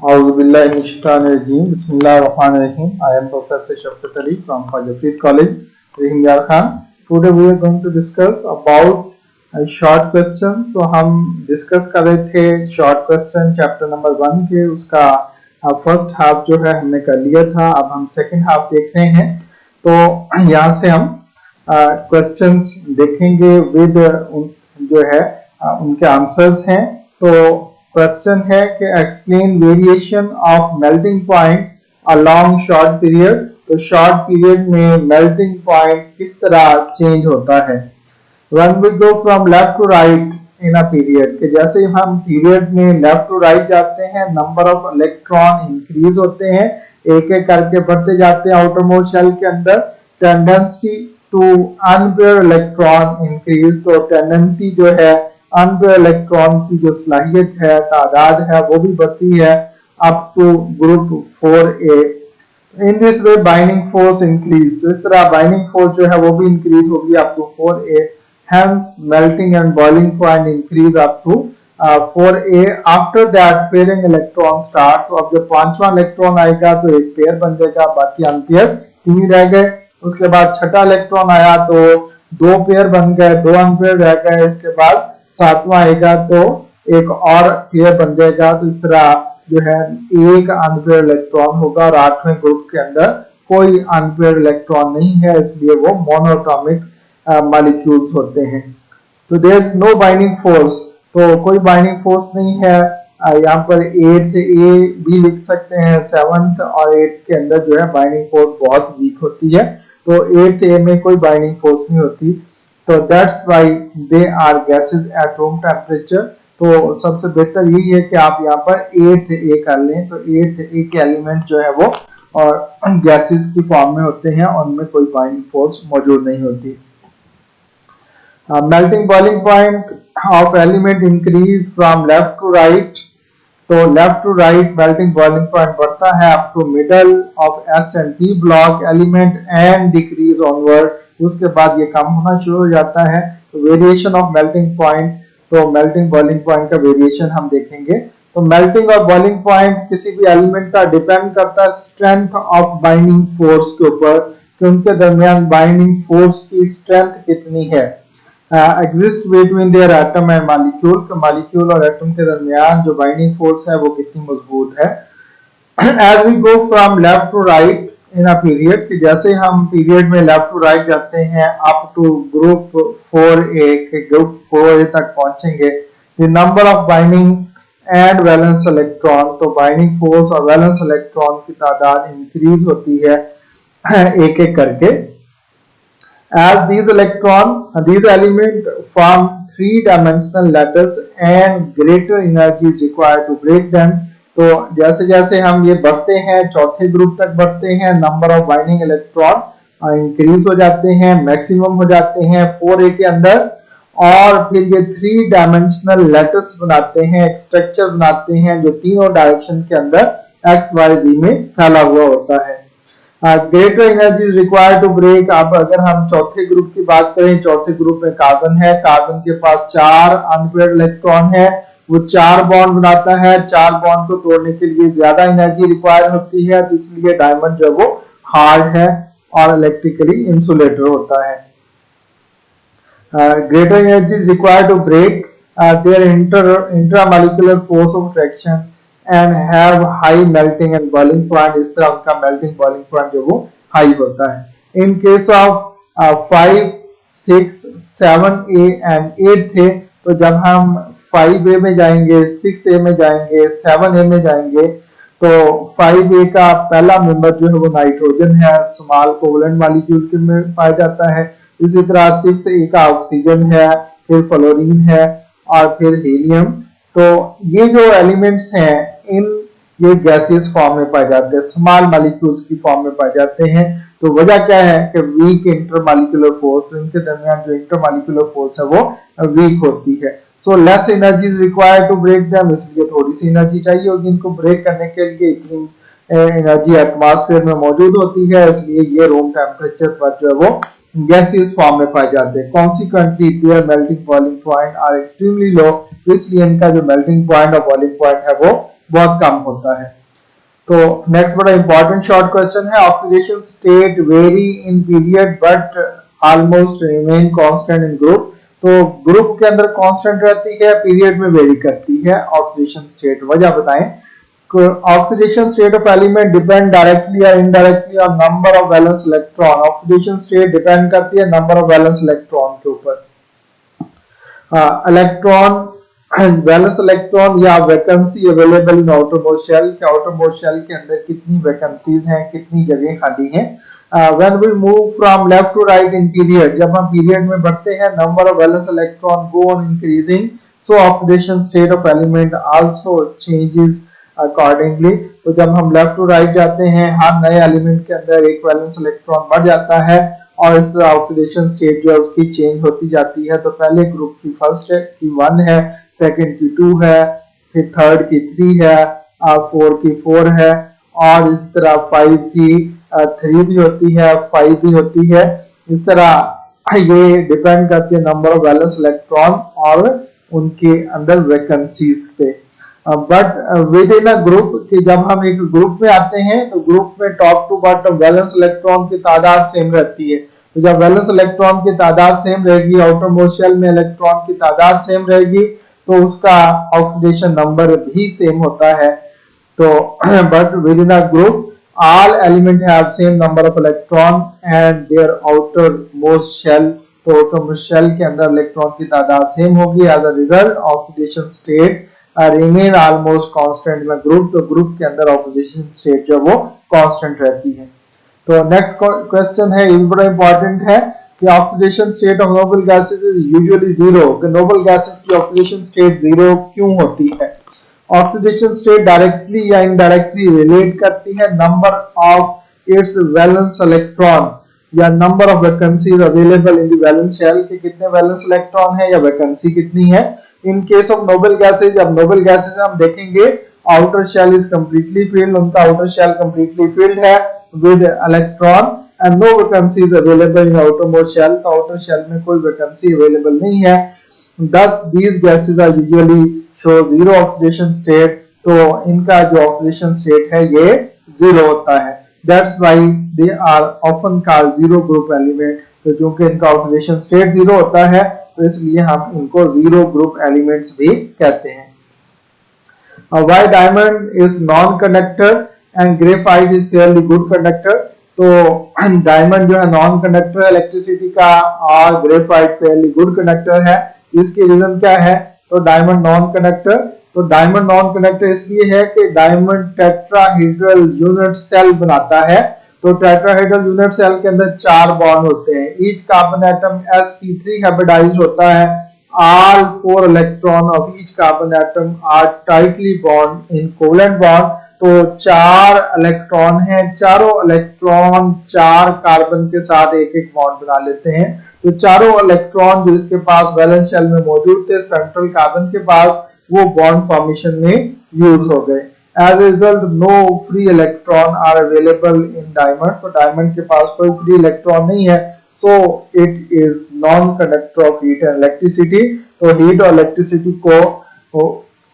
Auzubillahiminash-shaytanir-rajim. Bismillahir-rahmanir-rahim. I am Professor Shafkat Ali from Fajafid College, Rahimyar Khan. Today we are going to discuss about short questions. तो हम discuss कर रहे थे short question chapter number 1 के, उसका first half जो है हमने कर लिया था. अब हम सेकंड हाफ देख रहे हैं. तो यहाँ से हम क्वेश्चंस देखेंगे विद जो है उनके आंसर्स हैं. तो क्वेश्चन है कि explain variation of melting point along short period. तो शॉर्ट पीरियड में मेल्टिंग पॉइंट किस तरह चेंज होता है. When we go from left to right in a period, कि जैसे हम पीरियड में लेफ्ट टू राइट जाते हैं, नंबर ऑफ इलेक्ट्रॉन इंक्रीज होते हैं, एक एक करके बढ़ते जाते हैं आउटर मोस्ट शेल के अंदर. Tendency to unpair electron increase. तो टेंडेंसी जो है अनपेयर इलेक्ट्रॉन की जो सलाहियत है, तादाद है, वो भी बढ़ती है up to group 4a. In this way binding force increase. तो इस तरह बाइंडिंग फोर्स जो है वो भी इंक्रीज होगी up to 4a. Hence melting and boiling point increase up to 4a. After that pairing electron start. तो अब जब पांचवा इलेक्ट्रॉन आएगा तो एक पेयर बन जाएगा, बाकी अनपेयर 3 रह गए. उसके बाद छठा इलेक्ट्रॉन आया तो 2 पेयर बन गए, 2 अनपेयर रह गए. इसके बाद सातवां आएगा तो एक और पेयर बन जाएगा. तो इस तरह जो है एक अनपेयर इलेक्ट्रॉन होगा और 8वें ग्रुप के अंदर कोई अनपेयर इलेक्ट्रॉन नहीं है, इसलिए वो मोनोएटॉमिक मॉलिक्यूल्स होते हैं. तो there is no binding force. तो कोई बाइंडिंग फोर्स नहीं है. यहाँ पर 8th ए भी लिख सकते हैं. 7th और 8th के अंदर जो है बाइंडिंग फोर्स बहुत वीक होती है. तो 8th ए में कोई बाइंडिंग फोर्स नहीं होती. तो that's why they are gases at room temperature. तो सबसे बेहतर यही है कि आप यहाँ पर 8th ए कर लें. तो 8th ए के एलिमेंट जो है वो और गैसेस की फॉर्म में होते हैं और उनमें कोई बाइंडिंग फोर्स मौजूद नहीं होती. Melting boiling point of element increase from left to right. तो left to right melting boiling point बढ़ता है up to middle of s and d block element and decrease onward. उसके बाद ये कम होना शुरू हो जाता है. तो वेरिएशन ऑफ मेल्टिंग पॉइंट, तो मेल्टिंग बॉइलिंग पॉइंट का वेरिएशन हम देखेंगे. तो मेल्टिंग और बॉइलिंग पॉइंट किसी भी एलिमेंट का डिपेंड करता है स्ट्रेंथ ऑफ बाइंडिंग फोर्स के ऊपर, कि उनके दरमियान बाइंडिंग फोर्स की स्ट्रेंथ कितनी है. Exist between their atom and molecule. Molecule और एटम के दरमियान जो बाइंडिंग फोर्स है वो कितनी मजबूत है. As we go from left to right in a period, कि जैसे हम पीरियड में लेफ्ट टू राइट जाते हैं अप टू ग्रुप 4a, के ग्रुप 4a तक पहुंचेंगे, the number of binding and valence electron. तो बाइंडिंग फोर्स और वैलेंस इलेक्ट्रॉन की तादाद इंक्रीज होती है एक एक करके. As these element form 3-dimensional lattice and greater energy is required to break them. तो जैसे जैसे हम ये बढ़ते हैं, चौथे ग्रुप तक बढ़ते हैं, number of binding electron increase हो जाते हैं, मैक्सिमम हो जाते हैं 4a के अंदर. और फिर ये 3-dimensional लैटिस बनाते हैं, एक स्ट्रक्चर बनाते हैं जो तीनों डायरेक्शन के अंदर XYZ में फैला हुआ होता है. Greater energy is required to break. अब अगर हम चौथे ग्रुप की बात करें, चौथे ग्रुप में कार्बन है, कार्बन के पास 4 अनपेयर्ड इलेक्ट्रॉन है, वो 4 बॉन्ड बनाता है. 4 बॉन्ड को तोड़ने के लिए ज्यादा एनर्जी रिक्वायर होती है, तो इसलिए डायमंड जो वो हार्ड है और इलेक्ट्रिकली इंसुलेटर होता है. Greater energy is required to break there intramolecular force of attraction and have high melting and boiling point. इस तरह उनका melting boiling point जो वो high होता है. In case of 5, 6, 7a and 8a, तो जब हम 5a में जाएंगे, 6a में जाएंगे, 7a में जाएंगे, तो 5a का पहला मेंबर जो है वो नाइट्रोजन है, स्मॉल कोवलेंट मॉलिक्यूल के में पाया जाता है. इसी तरह 6a का ऑक्सीजन है, फिर फ्लोरीन है और फिर हीलियम. तो ये जो एलिमेंट्स हैं इन ये गैसियस फॉर्म में पाए जाते हैं, स्मॉल मॉलिक्यूल्स की फॉर्म में पाए जाते हैं. तो वजह क्या है कि वीक इंटरमॉलिक्यूलर फोर्स. तो इनके दरमियान जो इंटरमॉलिक्यूलर फोर्स है वो वीक होती है. So less energy is required to break them. इसलिए थोड़ी सी एनर्जी चाहिए होगी इनको ब्रेक करने के लिए. इतनी एनर्जी एटमॉस्फेयर में मौजूद होती है, इसलिए ये रूम टेम्परेचर पर जो है वो गैसियस फॉर्म में पाए जाते हैं. Consequently there melting boiling point are extremely low तो इसलिए इनका जो मेल्टिंग पॉइंट और बॉइलिंग पॉइंट है वो बहुत कम होता है। तो नेक्स्ट बड़ा इंपॉर्टेंट शॉर्ट क्वेश्चन है, oxidation state very in period but almost remain constant in group. तो ग्रुप के अंदर कांस्टेंट रहती है, पीरियड में वेरी करती है ऑक्सीडेशन स्टेट। वजह बताएं। Oxidation state of element depend directly या indirectly on number of valence electron. Oxidation state depend करती है नंबर ऑफ वैलेंस इलेक्ट्रॉन के ऊपर। इलेक्ट्रॉन वैलेंस इलेक्ट्रॉन या vacancy available in outermost shell, कि आउटरमोस्ट शेल के अंदर कितनी वैकेंसीज हैं, कितनी जगह खाली हैं। When we move from left to right in period, जब हम पीरियड में बढ़ते हैं, number of valence electron go on increasing, so oxidation state of element also changes accordingly. तो जब हम लेफ्ट टू राइट जाते हैं, हर नए एलिमेंट के अंदर एक वैलेंस इलेक्ट्रॉन बढ़ जाता है और इस तरह ऑक्सीडेशन स्टेट जो है उसकी चेंज होती जाती है। तो पहले ग्रुप की फर्स्ट है की 1 है, सेकंड की 2 है, फिर थर्ड की 3 है, 4 की 4 है और इस तरह 5 की 3 भी होती है, 5 भी होती है। इस तरह ये डिपेंड करती है नंबर ऑफ वैलेंस इलेक्ट्रॉन और उनके अंदर वैकेंसीज पे। But with in a group, कि जब हम एक ग्रुप में आते हैं तो ग्रुप में top to bottom valence electron की तादाद सेम रहती है। तो जब वैलेंस इलेक्ट्रॉन की तादाद सेम रहेगी, आउटरमोस्ट शेल में इलेक्ट्रॉन की तादाद सेम रहेगी, तो उसका ऑक्सीडेशन नंबर भी सेम होता है। तो but with in a group all element have same number of electron and their outermost shell, तो outermost shell के अंदर इलेक्ट्रॉन की तादाद सेम होगी। as a result oxidation state remain almost constant in a group, तो group के अंदर oxidation state जो वो कांस्टेंट रहती है। तो नेक्स्ट क्वेश्चन है, ये बड़ा इंपॉर्टेंट है कि oxidation state of noble gases is usually zero, कि नोबल गैसेस की ऑक्सीडेशन स्टेट जीरो क्यों होती है। ऑक्सीडेशन स्टेट डायरेक्टली या इनडायरेक्टली रिलेट करती है number of its valence electron या number of vacancies available in the valence shell, के कितने वैलेंस इलेक्ट्रॉन है या वैकेंसी कितनी है। In case of noble gases, अब नोबल गैसेज हम देखेंगे outer shell is completely filled, उनका आउटर शेल कंप्लीटली फिल्ड है with electron and no vacancies available in outermost shell, तो आउटर शेल में कोई वैकेंसी अवेलेबल नहीं है। Thus these gases are usually show zero oxidation state, तो इनका जो ऑक्सीडेशन स्टेट है ये जीरो होता है। That's why they are often called zero group element, तो क्योंकि इनका ऑक्सीडेशन स्टेट जीरो होता है तो इसलिए हम इनको जीरो ग्रुप एलिमेंट्स भी कहते हैं। Why diamond is non-conductor and graphite is fairly good conductor, तो डायमंड जो है नॉन कंडक्टर है इलेक्ट्रिसिटी का और ग्रेफाइट फेयरली गुड कंडक्टर है। इसकी रीजन क्या है, तो डायमंड नॉन कंडक्टर, तो डायमंड नॉन कंडक्टर इसलिए है कि डायमंड टेट्राहेड्रल यूनिट सेल बनाता है। तो टेट्राहेड्रल यूनिट सेल के अंदर 4 बॉन्ड होते हैं, each carbon atom sp3 hybridised होता है। all 4 electron of each carbon atom are tightly bound in covalent bond, तो 4 इलेक्ट्रॉन हैं, चारों इलेक्ट्रॉन 4 कार्बन के साथ एक एक बॉन्ड बना लेते हैं। तो चारों इलेक्ट्रॉन जो इसके पास वैलेंस शेल में मौजूद थे सेंट्रल कार्बन के पास, वो बॉन्ड फॉर्मेशन में यूज हो गए। As a result no free electron are available in diamond, तो डायमंड के पास कोई फ्री इलेक्ट्रॉन नहीं है। So it is non conductor of heat and electricity, तो हीट और इलेक्ट्रिसिटी को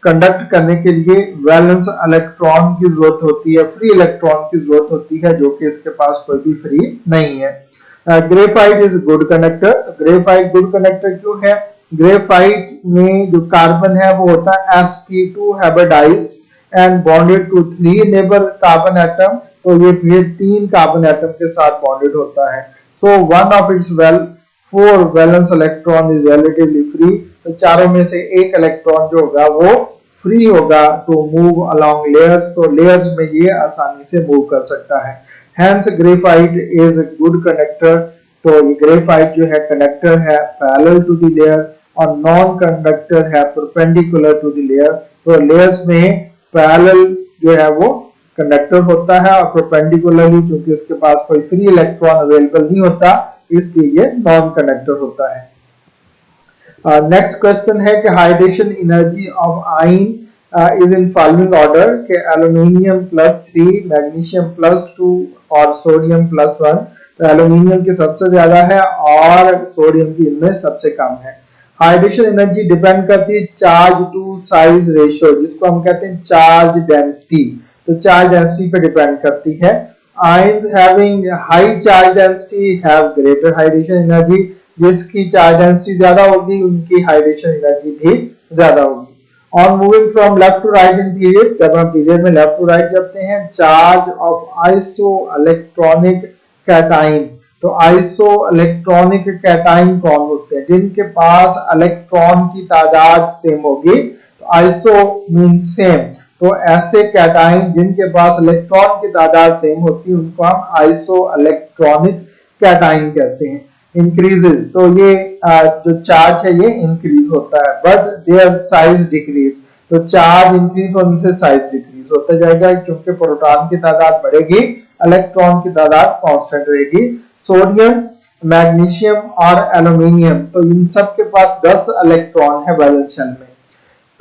कंडक्ट करने के लिए वैलेंस इलेक्ट्रॉन की जरूरत होती है, फ्री इलेक्ट्रॉन की जरूरत होती है, जो कि इसके पास कोई भी फ्री नहीं है। Graphite is good conductor, graphite good conductor क्यों है, ग्रेफाइट में जो कार्बन है वो होता है sp2 hybridised and bonded to 3 neighbour carbon atom, तो ये फिर 3 कार्बन एटम के साथ बॉन्डेड होता है। So one of its 4 valence electron is relatively free, तो चारों में से एक इलेक्ट्रॉन जो होगा वो फ्री होगा टू मूव अलोंग लेयर्स, तो लेयर्स में ये आसानी से मूव कर सकता है। Hence graphite is good conductor, तो ये ग्रेफाइट जो है कंडक्टर है पैरेलल टू द लेयर और नॉन कंडक्टर है परपेंडिकुलर टू द लेयर, तो लेयर्स में पैरेलल जो है वो कंडक्टर होता है और परपेंडिकुलरली क्योंकि उसके पास कोई फ्री इलेक्ट्रॉन अवेलेबल नहीं होता इसलिए ये नॉन कंडक्टर होता है। नेक्स्ट क्वेश्चन है कि hydration energy of ion is in following order, के एल्यूमिनियम +3, मैग्नीशियम +2 और सोडियम +1, तो एल्यूमिनियम की सबसे ज्यादा है और सोडियम की इनमें सबसे कम है। हाइड्रेशन एनर्जी डिपेंड करती है चार्ज टू साइज रेशियो, जिसको हम कहते हैं चार्ज डेंसिटी। तो चार्ज डेंसिटी पे डिपेंड करती है। Ions having high charge density have greater hydration energy, जिसकी चार्ज डेंसिटी ज्यादा होगी उनकी हाइड्रेशन एनर्जी भी ज्यादा होगी। On moving from left to right in period, जब हम पीरियड में लेफ्ट टू राइट जाते हैं, charge of iso electronic cation. तो आइसो इलेक्ट्रॉनिक कैटाइन कौन होते हैं? जिनके पास इलेक्ट्रॉन की तादाद सेम होगी। तो आइसो मीन सेम, तो ऐसे कैटाइन जिनके पास इलेक्ट्रॉन की तादाद सेम होती है उनको हम आइसो इलेक्ट्रॉनिक कैटाइन कहते हैं। इंक्रीजेस, तो ये जो चार्ज है ये इंक्रीज होता है, बट देयर साइज डिक्रीज। तो चार्ज इंक्रीज होने से साइज डिक्रीज होता जाएगा, क्योंकि प्रोटॉन की तादाद बढ़ेगी, इलेक्ट्रॉन की तादाद कांस्टेंट रहेगी। सोडियम, मैग्नीशियम और एल्यूमिनियम, तो इन सब के पास 10 इलेक्ट्रॉन है वैलेंस शेल में।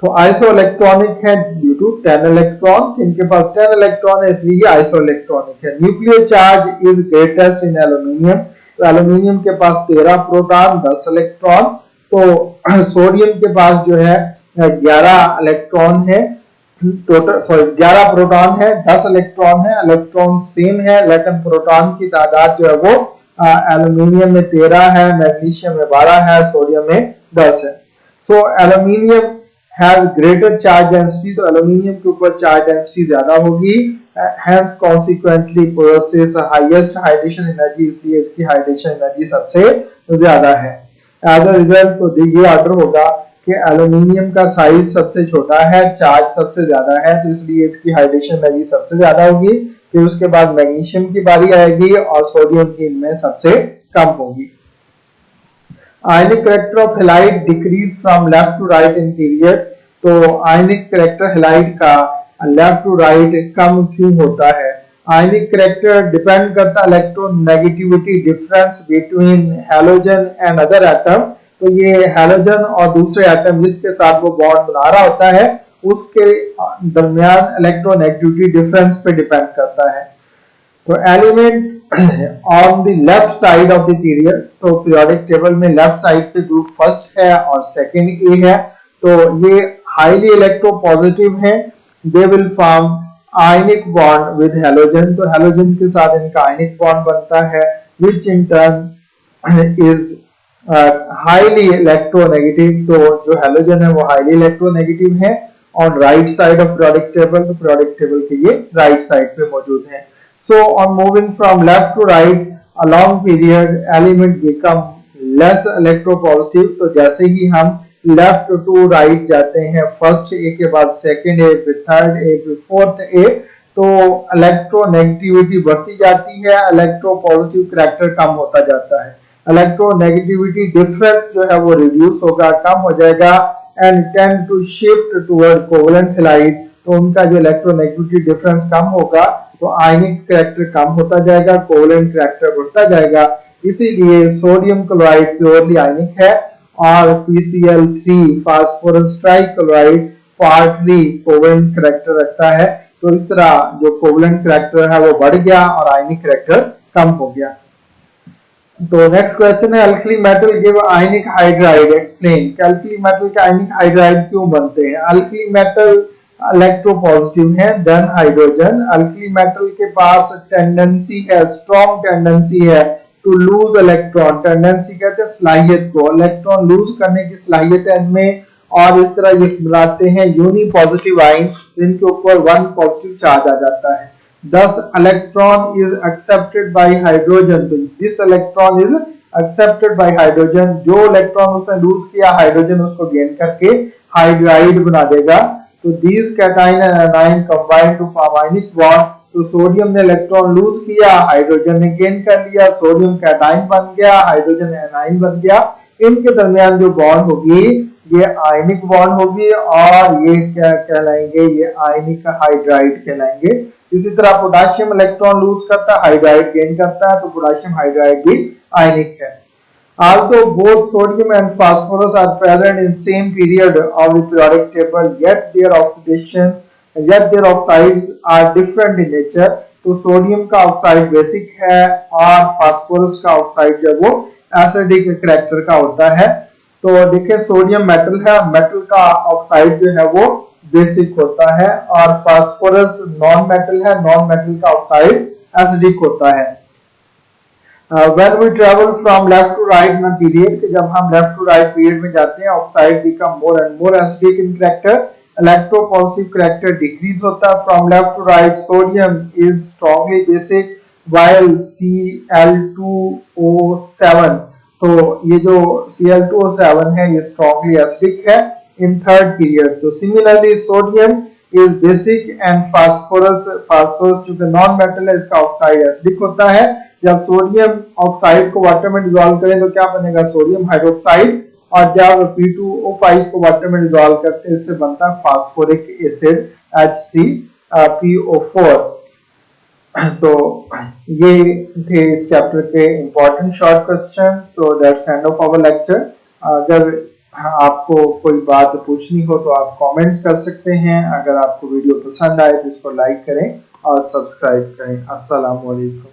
तो आइसो इलेक्ट्रॉनिक है ड्यू टू 10 इलेक्ट्रॉन, इनके पास 10 इलेक्ट्रॉन है इसलिए आइसो इलेक्ट्रॉनिक है। Nuclear charge is greatest in aluminium, तो एल्यूमिनियम के पास 13 प्रोटॉन 10 इलेक्ट्रॉन। तो सोडियम के पास जो है 11 इलेक्ट्रॉन है, टोटल 11 प्रोटॉन है 10 इलेक्ट्रॉन है, इलेक्ट्रॉन सेम है लेकिन प्रोटॉन की तादाद जो है वो एल्यूमिनियम में 13 है, मैग्नीशियम में 12 है, सोडियम में 10 है। So aluminium has greater charge density, तो एल्यूमिनियम के ऊपर चार्ज डेंसिटी ज्यादा होगी, hence consequently possesses highest hydration energy, इसलिए इसकी हाइड्रेशन एनर्जी सबसे ज्यादा है। एज अ रिजल्ट तो ये ऑर्डर होगा कि एल्यूमिनियम का साइज सबसे छोटा है, चार्ज सबसे ज्यादा है, तो इसलिए इसकी हाइड्रेशन एनर्जी सबसे ज्यादा होगी। फिर उसके बाद मैग्नीशियम की बारी आएगी और सोडियम की इनमें सबसे कम होगी। Ionic character of halide decrease from left to right in period, तो आयनिक करेक्टर हैलाइड का लेफ्ट टू राइट कम क्यों होता है? आयनिक करेक्टर डिपेंड करता है electronegativity difference between halogen and other atom. तो ये हैलोजन और दूसरे एटम जिसके साथ वो बॉन्ड बना रहा होता है उसके दरमियान इलेक्ट्रोनेगेटिविटी डिफरेंस पे डिपेंड करता है। तो element on the left side of the period, तो पीरियोडिक टेबल में लेफ्ट साइड पे ग्रुप फर्स्ट है और सेकंड ए है, तो ये हाईली इलेक्ट्रोपॉजिटिव है। They will form ionic bond with halogen, तो हैलोजन के साथ इनका आयनिक बॉन्ड बनता है, which in turn is highly electronegative. तो जो हैलोजन है वो हाईली इलेक्ट्रोनेगेटिव है on right side of periodic table, तो पीरियोडिक टेबल के ये राइट साइड पे मौजूद है। So on moving from left to right along period, element become less electropositive। तो जैसे ही हम लेफ्ट टू राइट जाते हैं, फर्स्ट ए के बाद सेकंड ए, फिर थर्ड ए, फिर फोर्थ ए, तो इलेक्ट्रोनेगेटिविटी बढ़ती जाती है, इलेक्ट्रोपॉजिटिव करैक्टर कम होता जाता है। इलेक्ट्रोनेगेटिविटी डिफरेंस जो है वो रिड्यूस होगा, कम हो जाएगा, and tend to shift toward covalent halide. तो उनका जो इलेक्ट्रोनेगेटिविटी डिफरेंस कम होगा तो आयनिक करैक्टर कम होता जाएगा, कोवेलेंट करैक्टर बढ़ता जाएगा। इसीलिए सोडियम क्लोराइड प्योरली आयनिक है और PCl3 phosphorus trichloride partly covalent character रखता है। तो इस तरह जो कोवेलेंट करैक्टर है वो बढ़ गया और आयनिक करैक्टर कम हो गया। तो नेक्स्ट क्वेश्चन है, अल्कली मेटल गिव आयनिक हाइड्राइड, एक्सप्लेन। अल्कली मेटल के आयनिक हाइड्राइड क्यों बनते हैं? अल्कली मेटल इलेक्ट्रोपॉजिटिव है देन हाइड्रोजन। अल्कली मेटल के पास टेंडेंसी है, स्ट्रॉन्ग टेंडेंसी है टू लूज इलेक्ट्रॉन। टेंडेंसी कहते हैं सलाहियत को, इलेक्ट्रॉन लूज करने की सलाहियत है इनमें, और इस तरह ये बनाते हैं यूनी पॉजिटिव आयन जिनके ऊपर 1 पॉजिटिव चार्ज आ जाता है। Thus electron is accepted by hydrogen, तो this electron is accepted by hydrogen। जो इलेक्ट्रॉन उसने लूज किया हाइड्रोजन उसको गेन करके हाइड्राइड बना देगा। तो these cation and anion combine to form ionic bond। तो सोडियम ने इलेक्ट्रॉन लूज किया, हाइड्रोजन ने गेन कर लिया, सोडियम कैटाइन बन गया, हाइड्रोजन एनाइन बन गया। इनके दरमियान जो बॉन्ड होगी ये आयनिक बॉन्ड होगी और ये क्या कहलाएंगे? ये आयनिक हाइड्राइड कहलाएंगे। इसी तरह पोटेशियम इलेक्ट्रॉन लूज करता है, हाइड्राइड गेन करता है, तो पोटेशियम हाइड्राइड भी आयनिक है। Although both sodium and phosphorus are present in same period of the periodic table, yet their oxides are different in nature। तो सोडियम का ऑक्साइड बेसिक है और फास्फोरस का ऑक्साइड जो वो एसिडिक करैक्टर का होता है। तो देखिए सोडियम मेटल है, मेटल का ऑक्साइड जो है वो बेसिक होता है, और फास्फोरस नॉन मेटल है, नॉन मेटल का ऑक्साइड एसिडिक होता है। When we travel from left to right in a period, कि जब हम लेफ्ट टू राइट पीरियड में जाते हैं, oxide become more and more acidic in character, electropositive character decrease होता है। From left to right sodium is strongly basic while Cl2O7, तो ये जो Cl2O7 है ये स्ट्रांगली एसिडिक है इन थर्ड पीरियड। तो similarly sodium is basic and phosphorus चूंकि नॉन मेटल है इसका ऑक्साइड एसिडिक होता है। जब सोडियम ऑक्साइड को वाटर में डिसॉल्व करें तो क्या बनेगा, सोडियम हाइड्रोक्साइड, और जब P2O5 को वाटर में डिसॉल्व करते हैं इससे बनता है फास्फोरिक एसिड H3PO4। तो ये थे इस चैप्टर के इंपॉर्टेंट शॉर्ट क्वेश्चन। तो that's end of our lecture. अगर आपको कोई बात पूछनी हो तो आप कमेंट्स कर सकते हैं। अगर आपको वीडियो पसंद आए तो इसको लाइक करें और सब्सक्राइब करें। अस्सलाम वालेकुम।